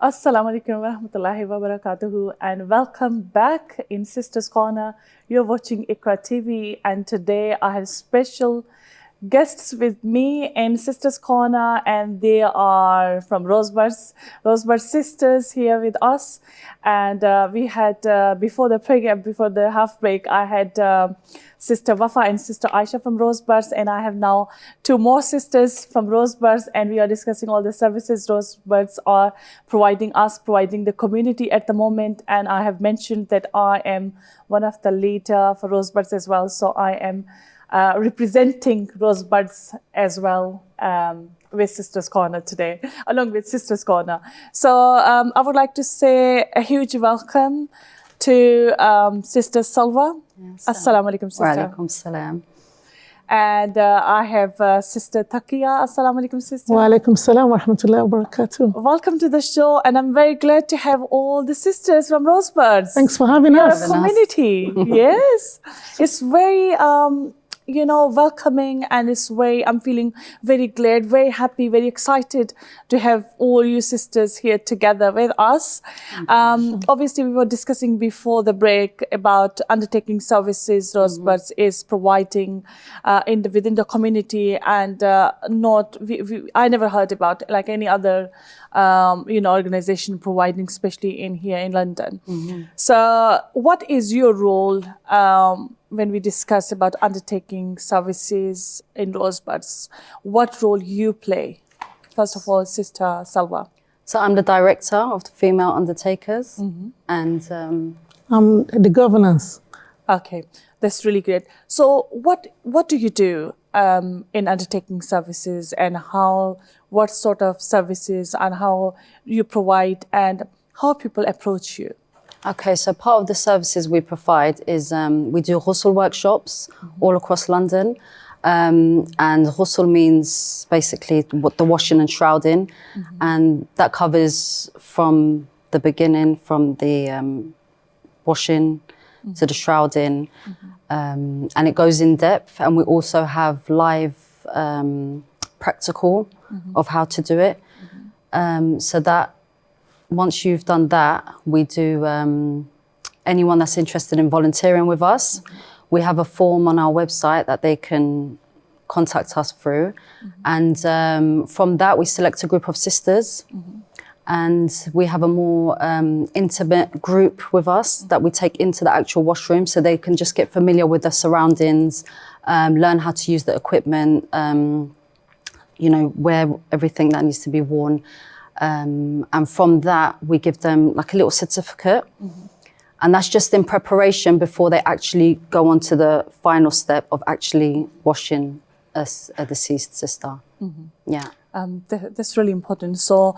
Assalamu alaikum wa rahmatullahi wa barakatuhu, and welcome back in Sisters Corner. You're watching IQRA TV, and today I have special guests with me in Sisters Corner, and they are from Rosebuds sisters here with us. And we had before the half break, I had Sister Wafa and Sister Aisha from Rosebuds, and I have now two more sisters from Rosebuds, and we are discussing all the services Rosebuds are providing the community at the moment. And I have mentioned that I am one of the leader for Rosebuds as well, so I am representing Rosebuds as well with Sisters Corner today, along with Sisters Corner. So I would like to say a huge welcome to Sister Salwa. Yes, Assalamu alaikum, sister. Wa alaikum salam. And I have Sister Takiya. Assalamu alaikum, sister. Wa alaikum salam wa rahmatullahi wa barakatuh. Welcome to the show, and I'm very glad to have all the sisters from Rosebuds. Thanks for having us. Our community. Yes, it's very welcoming, and I'm feeling very glad, very happy, very excited to have all you sisters here together with us. Obviously, we were discussing before the break about Undertaking Services Rosebuds is providing within the community, and I never heard about like any other organization providing, especially here in London. So what is your role when we discuss about Undertaking Services in Rosebuds? What role you play? First of all, Sister Salwa. So I'm the director of the Female Undertakers, and I'm the governance. Okay, that's really great. So what do you do in Undertaking Services, and what sort of services and how you provide, and how people approach you? Okay, so part of the services we provide is we do Ghusl workshops all across London. And Ghusl means basically the washing and shrouding. And that covers from the beginning, from the washing to the shrouding. And it goes in depth. And we also have live practical of how to do it. So that once you've done that, we do anyone that's interested in volunteering with us. We have a form on our website that they can contact us through. And from that, we select a group of sisters. And we have a more intimate group with us that we take into the actual washroom, so they can just get familiar with the surroundings, learn how to use the equipment, wear everything that needs to be worn. And from that, we give them like a little certificate. And that's just in preparation before they actually go on to the final step of actually washing a deceased sister. Yeah. That's really important. So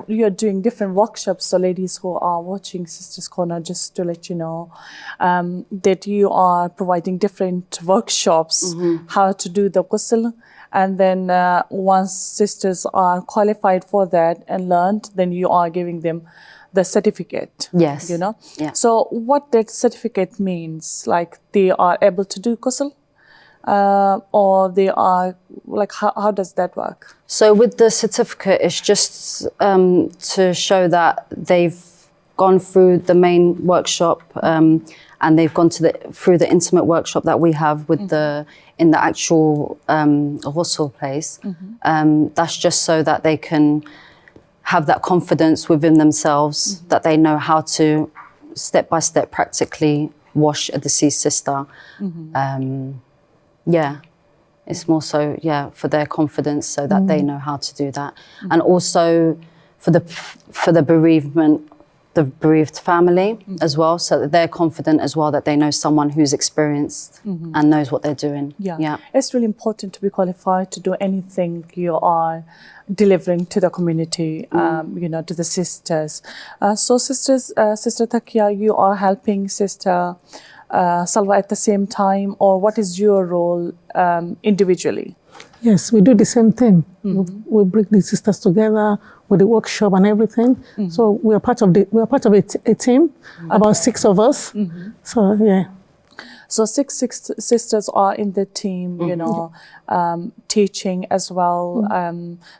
you're doing different workshops. So ladies who are watching Sisters Corner, just to let you know that you are providing different workshops, how to do the ghusl. And then once sisters are qualified for that and learned, then you are giving them the certificate. Yes. Yeah. So what that certificate means, like they are able to do ghusl, or they are like, how does that work? So with the certificate, it's just to show that they've gone through the main workshop, and they've gone through the intimate workshop that we have with in the actual ghusl place. That's just so that they can have that confidence within themselves, that they know how to step by step practically wash a deceased sister. Yeah, it's more so, for their confidence, so that they know how to do that. And also for the bereaved family as well, so that they're confident as well, that they know someone who's experienced and knows what they're doing. Yeah. It's really important to be qualified to do anything you are delivering to the community, to the sisters. So Sister Takiya, you are helping Sister Salwa at the same time, or what is your role individually? Yes, we do the same thing. We bring the sisters together with the workshop and everything. So we are part of a team, about 6 of us. So yeah. So six sisters are in the team, you know, teaching as well,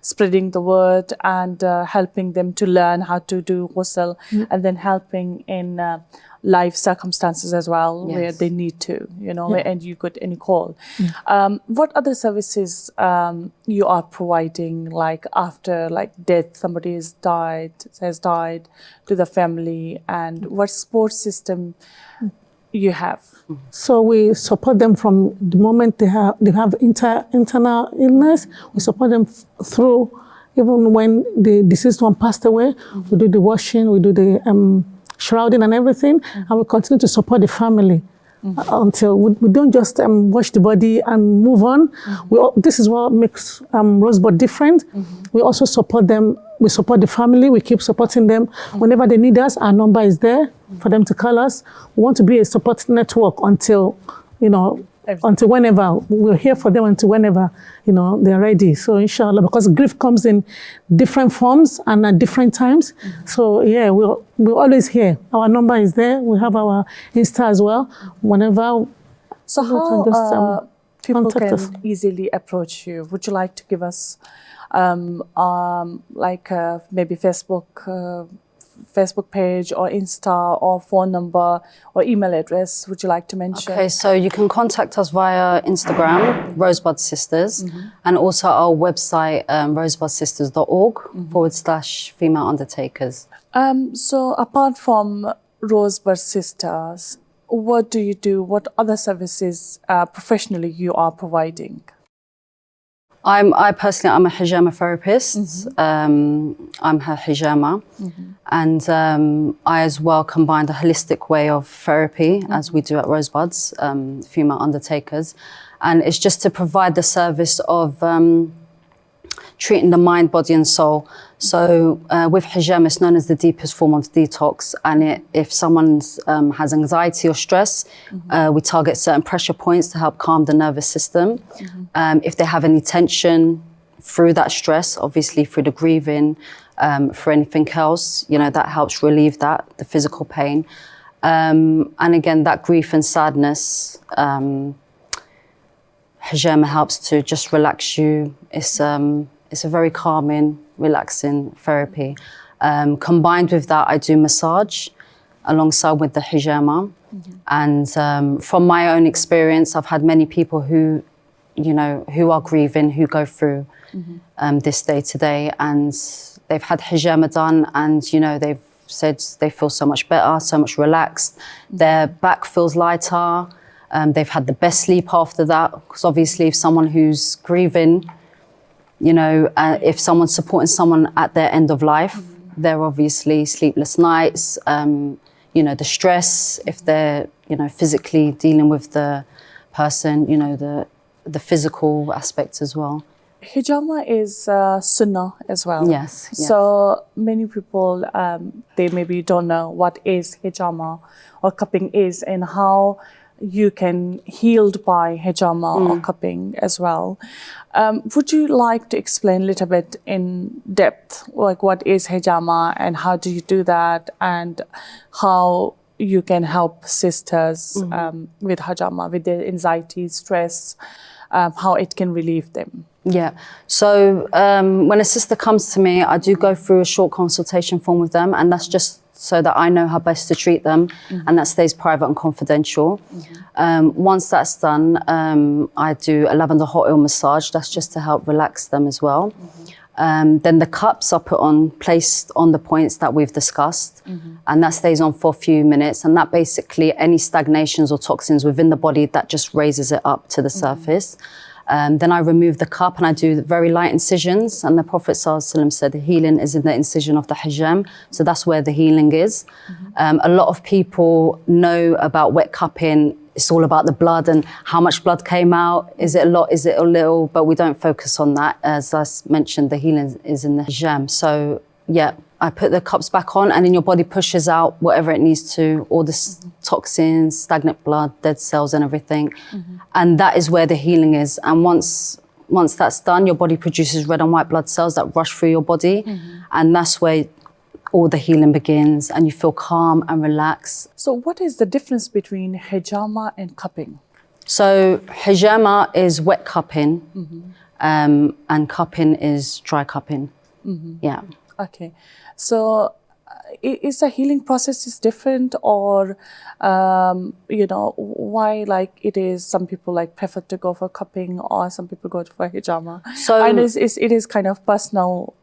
spreading the word and helping them to learn how to do ghusl, and then helping in life circumstances as well, where they need to, you know, and you got any call. What other services you are providing, like after death, somebody has died to the family, and what support system you have? So we support them from the moment they have internal illness. We support them through, even when the deceased one passed away. We do the washing, we do the shrouding and everything, and we continue to support the family until we don't just wash the body and move on. This is what makes Rosebud different. We also support them. We support the family. We keep supporting them. Whenever they need us, our number is there for them to call us. We want to be a support network until, you know, until whenever. We're here for them until whenever, you know, they're ready. So inshallah, because grief comes in different forms and at different times. So yeah, we're always here. Our number is there. We have our Insta as well. Whenever. So how people can easily approach you? Would you like to give us maybe Facebook page or Insta or phone number or email address? Would you like to mention? Okay, so you can contact us via Instagram, Rosebuds Sisters, and also our website, rosebudsisters.org/female undertakers. So apart from Rosebud Sisters, what do you do? What other services professionally you are providing? I personally, I'm a hijama therapist. I'm her hijama. And I as well combined a holistic way of therapy, as we do at Rosebuds, female undertakers. And it's just to provide the service of treating the mind, body and soul. So with hijama, it's known as the deepest form of detox. And if someone has anxiety or stress, we target certain pressure points to help calm the nervous system. If they have any tension through that stress, obviously through the grieving, for anything else, you know, that helps relieve the physical pain. And again, that grief and sadness, hijama helps to just relax you. It's a very calming, relaxing therapy. Combined with that, I do massage alongside with the hijama. And from my own experience, I've had many people who, you know, who are grieving, who go through this day to day, and they've had hijama done, and, you know, they've said they feel so much better, so much relaxed. Their back feels lighter. They've had the best sleep after that, because obviously if someone who's grieving, you know, if someone's supporting someone at their end of life, they're obviously sleepless nights, you know, the stress, if they're, you know, physically dealing with the person, you know, the physical aspects as well. Hijama is sunnah as well. Yes. So many people, they maybe don't know what is hijama or cupping is, and how you can healed by hijama or cupping as well. Would you like to explain a little bit in depth, like what is hijama and how do you do that, and how you can help sisters with hijama, with their anxiety, stress, how it can relieve them? Yeah. So when a sister comes to me, I do go through a short consultation form with them, and that's just so that I know how best to treat them, and that stays private and confidential. Once that's done, I do a lavender hot oil massage. That's just to help relax them as well. Then the cups are placed on the points that we've discussed, and that stays on for a few minutes. And that basically, any stagnations or toxins within the body, that just raises it up to the surface. Then I remove the cup and I do very light incisions. And the Prophet ﷺ said the healing is in the incision of the hijam. So that's where the healing is. A lot of people know about wet cupping. It's all about the blood and how much blood came out. Is it a lot? Is it a little? But we don't focus on that. As I mentioned, the healing is in the hijam. So yeah, I put the cups back on, and then your body pushes out whatever it needs to, all the toxins, stagnant blood, dead cells and everything. And that is where the healing is. And once that's done, your body produces red and white blood cells that rush through your body. And that's where all the healing begins and you feel calm and relaxed. So what is the difference between hijama and cupping? So hijama is wet cupping, and cupping is dry cupping. Yeah. Okay. So is the healing process is different, or why, like, it is some people like prefer to go for cupping or some people go for hijama? So and it is kind of personal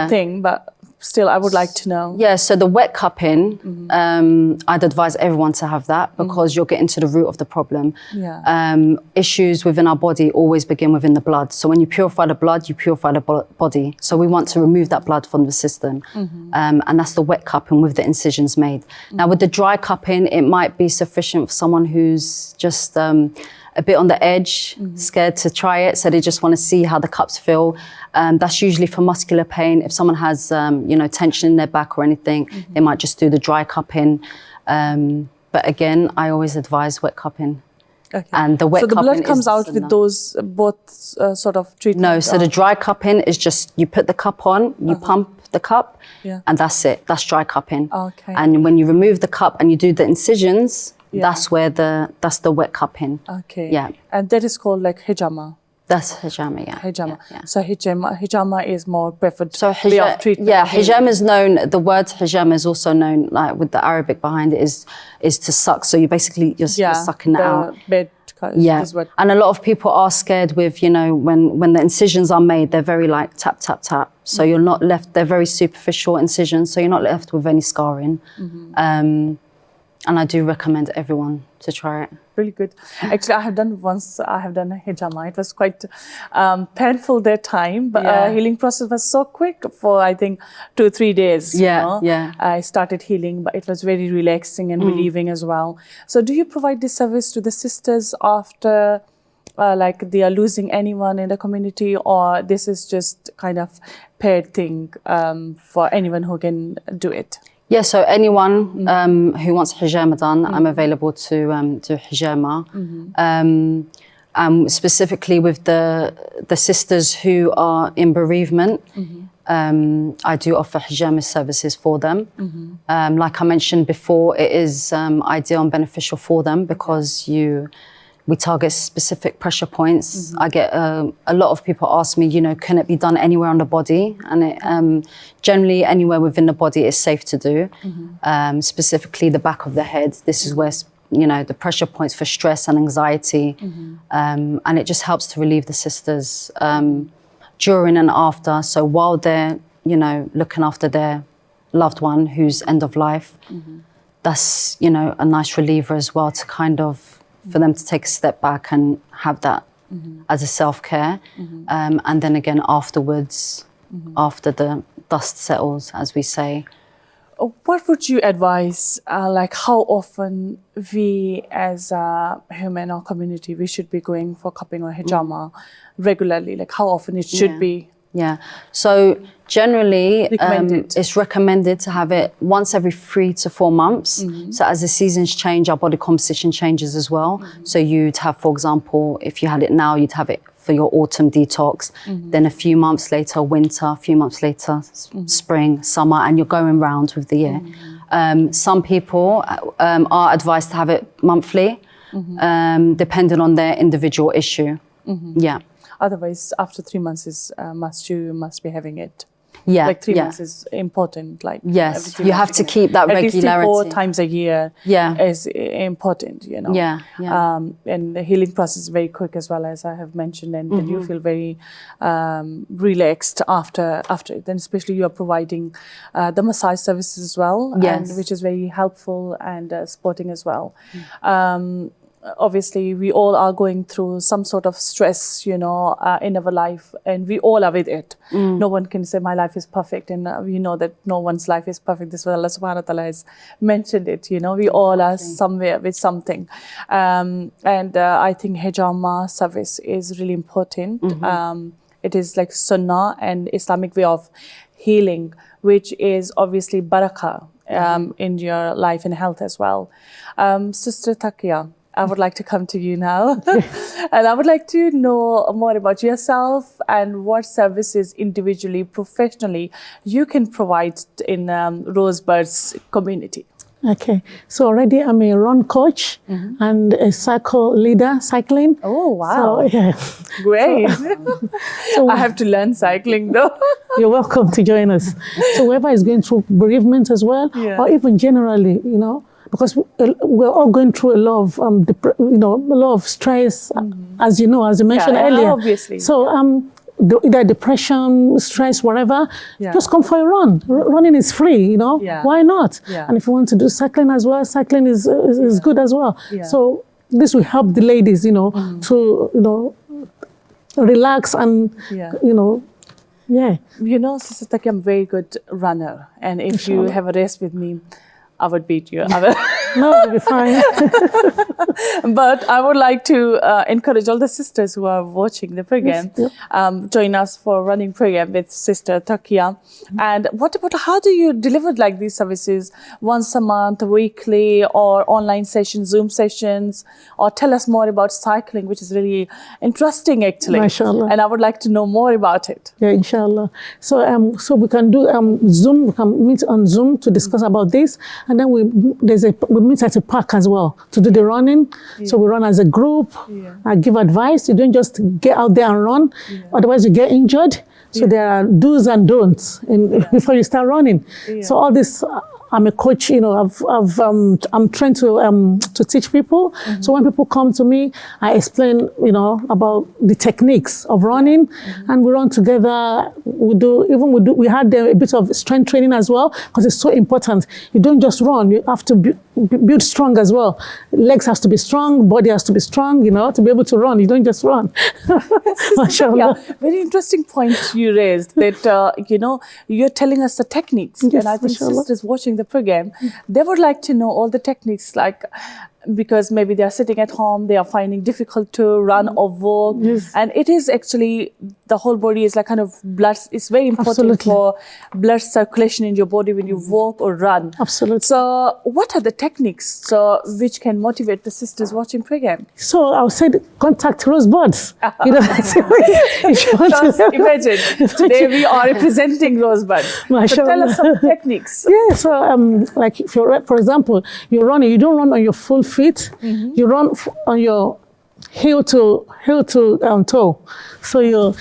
thing, but still I would like to know. Yeah, so the wet cupping, I'd advise everyone to have that because you're getting to the root of the problem. Yeah. Issues within our body always begin within the blood. So when you purify the blood, you purify the body. So we want to remove that blood from the system. And that's the wet cupping with the incisions made. Now with the dry cupping, it might be sufficient for someone who's just a bit on the edge, scared to try it, so they just want to see how the cups feel. That's usually for muscular pain. If someone has, tension in their back or anything, they might just do the dry cupping. But again, I always advise wet cupping. Okay. And the wet so the cupping blood comes out with those both sort of treatments? No, so the dry cupping is just, you put the cup on, you pump the cup, and that's it. That's dry cupping. Okay. And when you remove the cup and you do the incisions, that's where that's the wet cupping. Okay. Yeah. And that is called like hijama. That's hijama, yeah. Hijama. Yeah. So hijama is more preferred so way of treatment. Yeah, hijama is known, the word hijama is also known, like with the Arabic behind it, is to suck. So you're sucking it out. Bed Yeah, is what. and a lot of people are scared with, when the incisions are made, they're very like tap, tap, tap. So you're not left, they're very superficial incisions, so you're not left with any scarring. And I do recommend everyone to try it. Really good. Actually, I have done a hijama. It was quite painful that time, but healing process was so quick for, I think, 2-3 days. Yeah. I started healing, but it was very relaxing and relieving as well. So do you provide this service to the sisters after like they are losing anyone in the community, or this is just kind of paired thing for anyone who can do it? Yeah, so anyone who wants hijama done, I'm available to do hijama. Specifically with the sisters who are in bereavement, I do offer hijama services for them. Like I mentioned before, it is ideal and beneficial for them because we target specific pressure points. I get a lot of people ask me, can it be done anywhere on the body? And it, generally anywhere within the body is safe to do. Specifically the back of the head. This is where, the pressure points for stress and anxiety. And it just helps to relieve the sisters during and after. So while they're, looking after their loved one who's end of life, that's, a nice reliever as well to kind of, for them to take a step back and have that as a self-care. And then again, afterwards, after the dust settles, as we say. What would you advise, like how often we as a human or community, we should be going for cupping or hijama regularly? Like how often it should be? Yeah, so generally Recommended. It's recommended to have it once every 3 to 4 months. So as the seasons change, our body composition changes as well. So you'd have, for example, if you had it now, you'd have it for your autumn detox, then a few months later, winter, a few months later, spring, summer, and you're going round with the year. Some people are advised to have it monthly, depending on their individual issue. Yeah. Otherwise, after 3 months is you must be having it. Yeah, like 3 months is important. Like yes, you have to keep that regularity. At least 4 times a year. Yeah, is important. Yeah. And the healing process is very quick as well, as I have mentioned, and then you feel very relaxed after it. Then especially you are providing the massage services as well, and which is very helpful and supporting as well. Obviously, we all are going through some sort of stress, in our life, and we all are with it. No one can say my life is perfect, and we know that no one's life is perfect. This is what Allah subhanahu wa ta'ala has mentioned it, we all are somewhere with something. And I think hijama service is really important. It is like sunnah and Islamic way of healing, which is obviously barakah in your life and health as well. Sister Takiya, I would like to come to you now. And I would like to know more about yourself and what services individually, professionally, you can provide in Rosebuds community. Okay, so already I'm a run coach and a cycle leader, cycling. Oh, wow. So, yeah. Great. I have to learn cycling though. You're welcome to join us. So whoever is going through bereavement as well, or even generally, you know, because we're all going through a lot of, a lot of stress, as you know, as you mentioned earlier. Obviously. So either depression, stress, whatever, just come for a run. Running is free, you know. Why not? And if you want to do cycling as well, cycling is good as well. So this will help the ladies, you know, to relax and you know. You know, Sister Takiya, I'm a very good runner, and if you have a race with me, I would beat you. No, it'll be fine. But I would like to encourage all the sisters who are watching the program, join us for running program with Sister Takiya. And what about, how do you deliver like these services once a month, weekly, or online sessions, Zoom sessions? Or tell us more about cycling, which is really interesting actually. MashaAllah. And I would like to know more about it. Yeah, inshallah. So so we can do Zoom, we can meet on Zoom to discuss about this. And then we meet at a park as well to do the running. So we run as a group. I give advice. You don't just get out there and run, otherwise you get injured. So there are do's and don'ts before you start running. So all this, I'm a coach, you know, I'm trying to teach people. So when people come to me, I explain, you know, about the techniques of running, and we run together. We had a bit of strength training as well, because it's so important. You don't just run, you have to build strong as well. Legs has to be strong, body has to be strong, you know, to be able to run. You don't just run. Yeah, very interesting point you raised, that, you know, you're telling us the techniques. And I think sisters watching the program, they would like to know all the techniques, like, because maybe they are sitting at home, they are finding difficult to run or walk. And it is actually, the whole body is like kind of blood, it's very important for blood circulation in your body when you walk or run. Absolutely. So what are the techniques which can motivate the sisters watching program? So I would say contact Rosebuds. You know, if you want to imagine, today we are representing Rosebuds. So tell us some techniques. Yeah, so like if you're, for example, you're running, you don't run on your full feet, you run on your heel to toe. So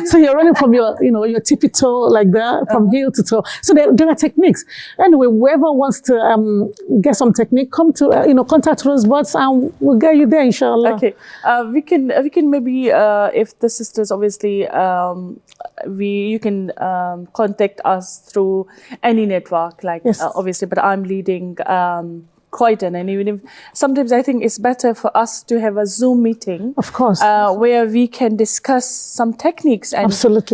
so you're running from your tippy toe like that, from heel to toe. So there are techniques. Anyway, whoever wants to get some technique, come to contact Rosebuds and we'll get you there, inshallah. Okay, we can maybe if the sisters obviously you can contact us through any network, like obviously, but I'm leading Croydon, and even if sometimes I think it's better for us to have a Zoom meeting, of course, where we can discuss some techniques, and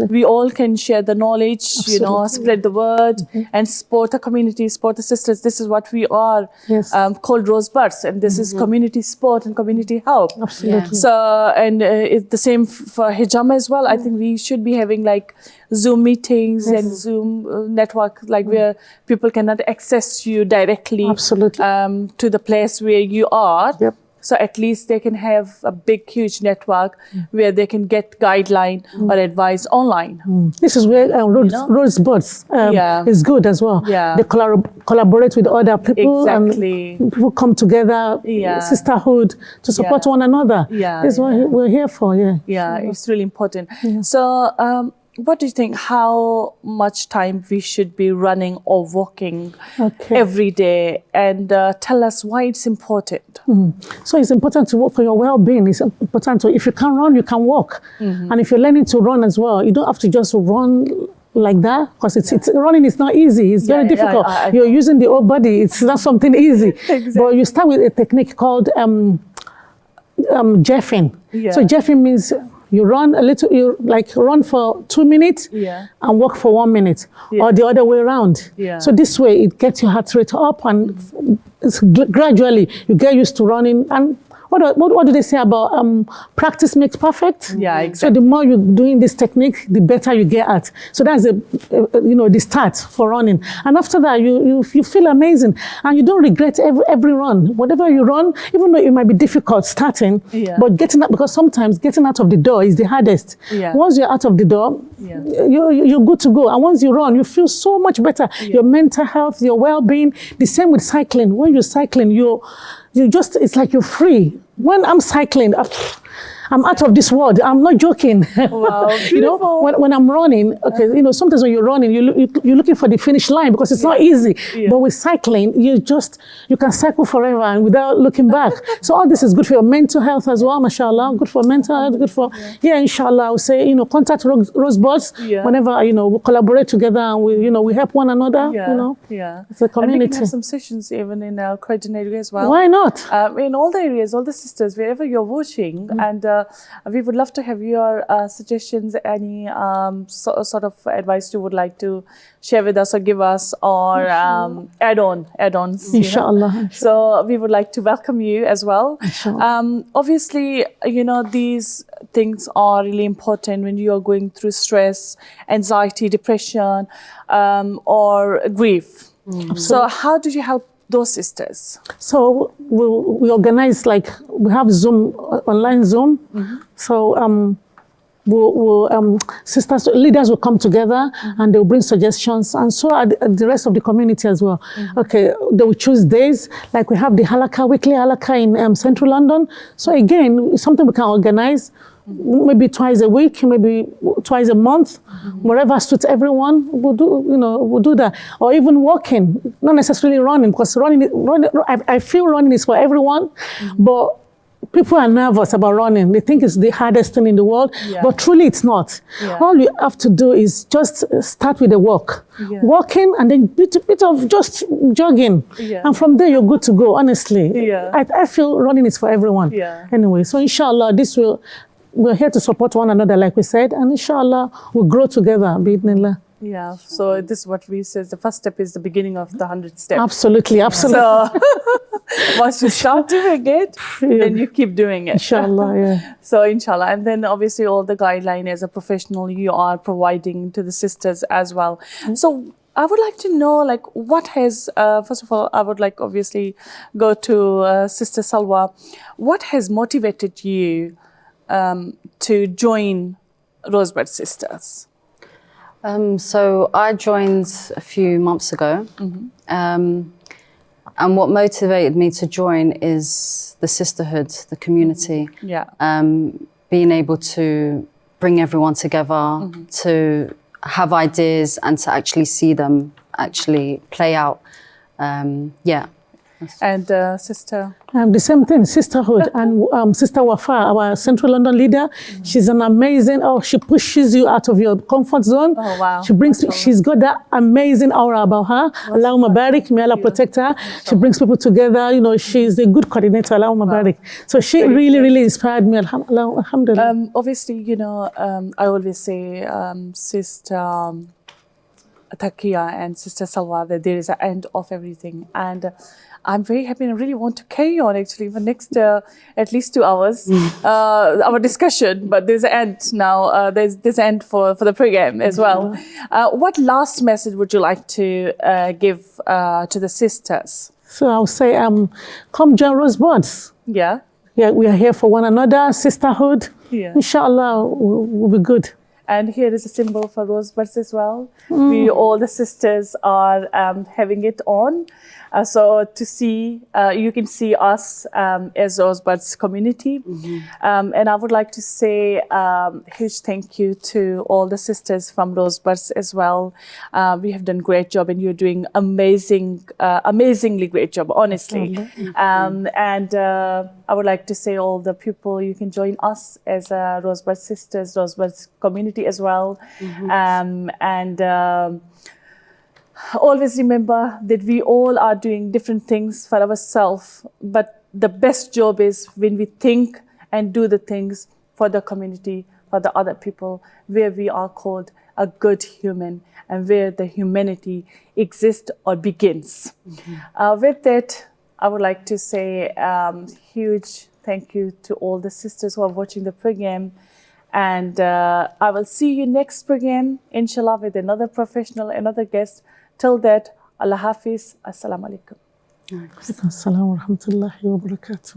we all can share the knowledge, spread the word, and support the community, support the sisters. This is what we are called Rosebuds, and this is community support and community help. Absolutely. So, and it's the same for hijama as well. I think we should be having like Zoom meetings and Zoom network, like where people cannot access you directly. Absolutely. To the place where you are. So at least they can have a big, huge network where they can get guideline or advice online. This is where Rosebuds is good as well. They collaborate with other people, and people come together, sisterhood, to support one another. This is what we're here for. It's really important. So what do you think, how much time we should be running or walking every day? And tell us why it's important. So it's important to work for your well-being. It's important to, if you can't run, you can walk. And if you're learning to run as well, you don't have to just run like that, because running is not easy. It's very difficult. You're using the whole body. It's not something easy. But you start with a technique called jeffing. So jeffing means you run a little, you like run for 2 minutes and walk for 1 minute, or the other way around. So this way it gets your heart rate up, and it's gradually you get used to running. And what do they say about practice makes perfect? Yeah, So exactly. the more you're doing this technique, the better you get at. So that's the start for running. And after that, you feel amazing, and you don't regret every run. Whatever you run, even though it might be difficult starting, Yeah. but getting out, because sometimes getting out of the door is the hardest. Yeah. Once you're out of the door, Yeah. you're good to go. And once you run, you feel so much better. Your mental health, your well-being. The same with cycling. When you're cycling, it's like you're free. When I'm cycling, I'm out of this world. I'm not joking. Wow, You know, beautiful. when I'm running, okay, you know, sometimes when you're running, you're looking for the finish line because it's not easy. Yeah. But with cycling, you can cycle forever and without looking back. So all this is good for your mental health as well, mashallah. Good for mental health, good for, inshallah, I would say, you know, contact Rosebuds Yeah. whenever, you know, we collaborate together and we help one another, Yeah. you know. Yeah. It's a And we can community. have some sessions even in our Croydon area as well. Why not? In all the areas, all the sisters, wherever you're watching, and we would love to have your suggestions, any sort of advice you would like to share with us or give us, or add-ons. you know. Inshallah. So we would like to welcome you as well. Obviously, you know, these things are really important when you are going through stress, anxiety, depression, or grief. So how did you help those sisters? So we organize, like, we have Zoom, online Zoom. So sisters, leaders will come together and they'll bring suggestions, and so are the rest of the community as well. Okay, they will choose days, like we have the weekly halakha in central London. So again, it's something we can organize. Maybe twice a week, maybe twice a month, wherever suits everyone. We'll do that. Or even walking, not necessarily running, because I feel running is for everyone, but people are nervous about running. They think it's the hardest thing in the world, but truly it's not. All you have to do is just start with a walk. Walking, and then bit of just jogging. And from there, you're good to go, honestly. I feel running is for everyone. Anyway, so inshallah, we're here to support one another, like we said, and inshallah, we'll grow together, bi'idhnillah. Yeah, so this is what we say, the first step is the beginning of the 100th step. Absolutely. So once you start doing it, then you keep doing it. Inshallah, yeah. So inshallah, and then obviously all the guideline as a professional you are providing to the sisters as well. So I would like to know, like, what has, first of all, I would like obviously go to Sister Salwa. What has motivated you to join Rosebuds Sisters? So I joined a few months ago, and what motivated me to join is the sisterhood, the community. Being able to bring everyone together, to have ideas and to actually see them actually play out. And Sister? The same thing, sisterhood. And Sister Wafa, our Central London leader, she's an amazing, she pushes you out of your comfort zone. Oh, wow. She's got that amazing aura about her. Allahumma barik, may Allah protect her. She brings people together, you know, she's a good coordinator, Allahumma barik. So she really inspired me, alhamdulillah. Obviously, you know, I always say, Sister Takiya and Sister Salwa, that there is an end of everything. And I'm very happy and I really want to carry on actually for next at least 2 hours our discussion, but there's an end now. There's this end for the program as well. What last message would you like to give to the sisters? So I'll say, come join Rosebuds. Yeah, we are here for one another, sisterhood. Inshallah, we'll be good. And here is a symbol for Rosebuds as well. We, all the sisters, are having it on. So to see, you can see us as Rosebuds community. And I would like to say huge thank you to all the sisters from Rosebuds as well. We have done a great job and you're doing amazingly great job, honestly. And I would like to say all the people, you can join us as Rosebuds sisters, Rosebuds community as well. Always remember that we all are doing different things for ourselves, but the best job is when we think and do the things for the community, for the other people, where we are called a good human and where the humanity exists or begins. With that, I would like to say huge thank you to all the sisters who are watching the program. And I will see you next program, inshallah, with another professional, another guest. Till that, Allah Hafiz. Assalamu alaikum. Assalamu alaikum wa rahmatullahi wa barakatuh.